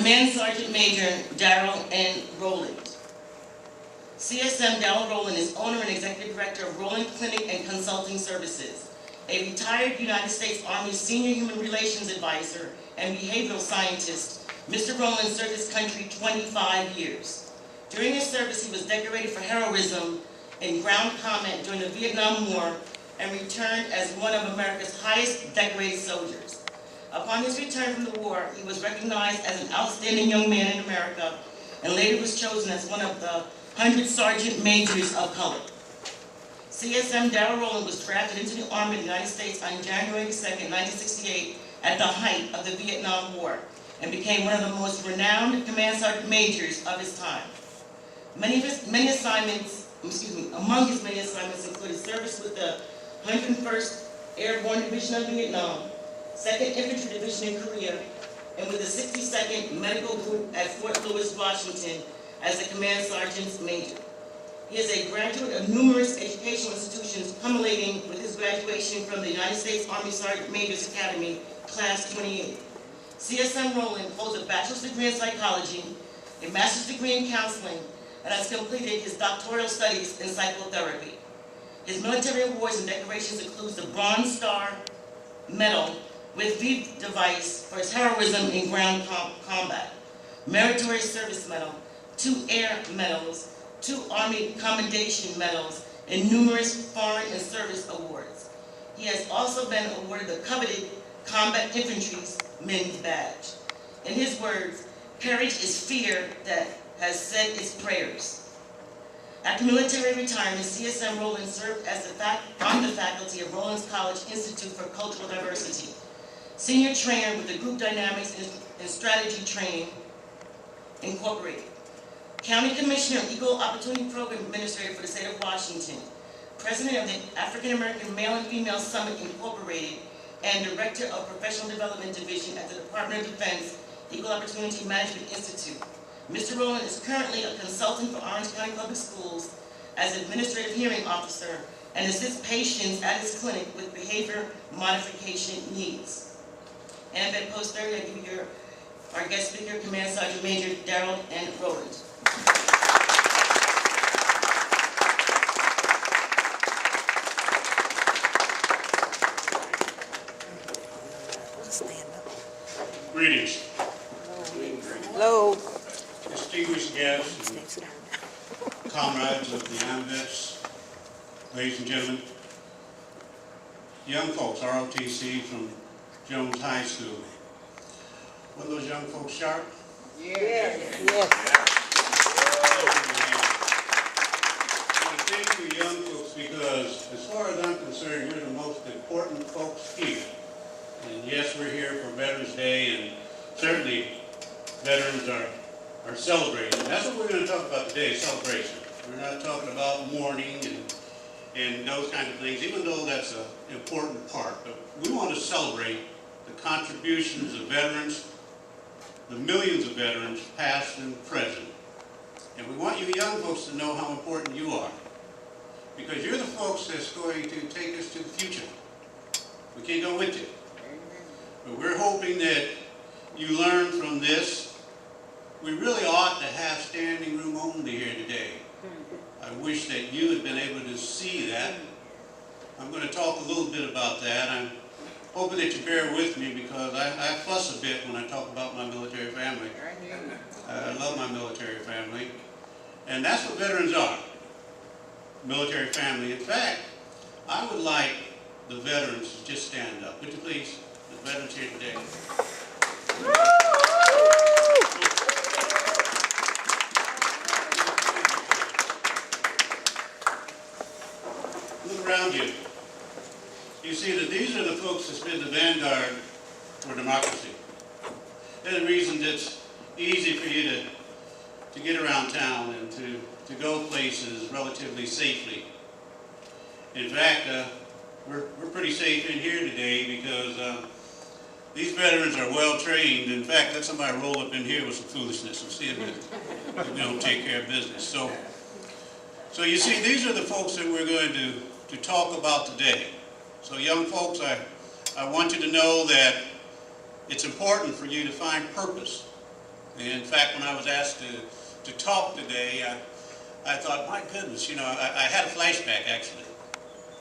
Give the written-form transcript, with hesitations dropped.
Command Sergeant Major Darryl N. Roland. CSM Darryl Roland is owner and executive director of Roland Clinic and Consulting Services, a retired United States Army senior human relations advisor and behavioral scientist. Mr. Roland served his country 25 years. During his service, he was decorated for heroism in ground combat during the Vietnam War and returned as one of America's highest decorated soldiers. Upon his return from the war, he was recognized as an outstanding young man in America and later was chosen as one of the 100 Sergeant Majors of color. CSM Darryl Roland was drafted into the Army of the United States on January 2, 1968 at the height of the Vietnam War and became one of the most renowned Command Sergeant Majors of his time. Among his many assignments included service with the 101st Airborne Division of Vietnam, 2nd Infantry Division in Korea, and with the 62nd Medical Group at Fort Lewis, Washington, as the Command Sergeant Major. He is a graduate of numerous educational institutions, culminating with his graduation from the United States Army Sergeant Majors Academy, Class 28. CSM Roland holds a bachelor's degree in psychology, a master's degree in counseling, and has completed his doctoral studies in psychotherapy. His military awards and decorations include the Bronze Star Medal with V device for his heroism in ground combat, Meritorious Service Medal, 2 Air Medals, 2 Army Commendation Medals, and numerous foreign and service awards. He has also been awarded the coveted Combat Infantry's Men's Badge. In his words, courage is fear that has said its prayers. After military retirement, CSM Roland served on the faculty of Roland's College Institute for Cultural Diversity, senior trainer with the Group Dynamics and Strategy Training Incorporated, County Commissioner of Equal Opportunity Program Administrator for the state of Washington, President of the African American Male and Female Summit Incorporated, and Director of Professional Development Division at the Department of Defense Equal Opportunity Management Institute. Mr. Roland is currently a consultant for Orange County Public Schools as Administrative Hearing Officer and assists patients at his clinic with behavior modification needs. And at post 30, I give you our guest speaker, Command Sergeant Major Darryl N. Roland. Greetings. Hello. Distinguished guests and comrades of the AMVETS, ladies and gentlemen, young folks, ROTC from Jones High School. Were those young folks sharp? Yes. I want to thank you young folks because, as far as I'm concerned, you're the most important folks here. And yes, we're here for Veterans Day, and certainly veterans are celebrated. And that's what we're going to talk about today, celebration. We're not talking about mourning and those kind of things, even though that's an important part. But we want to celebrate the contributions of veterans, the millions of veterans, past and present. And we want you young folks to know how important you are, because you're the folks that's going to take us to the future. We can't go with you. But we're hoping that you learn from this. We really ought to have standing room only here today. I wish that you had been able to see that. I'm going to talk a little bit about that. I'm hoping that you bear with me because I fuss a bit when I talk about my military family. I love my military family. And that's what veterans are, military family. In fact, I would like the veterans to just stand up. Would you please? The veterans here today. Look around you. You see that these are the folks that's been the vanguard for democracy. They're the reason it's easy for you to get around town and to go places relatively safely. In fact, we're pretty safe in here today because these veterans are well trained. In fact, let somebody roll up in here with some foolishness and see if we don't take care of business. So you see, these are the folks that we're going to talk about today. So young folks, I want you to know that it's important for you to find purpose In fact, when I was asked to talk today, I thought, my goodness, you know, I had a flashback actually.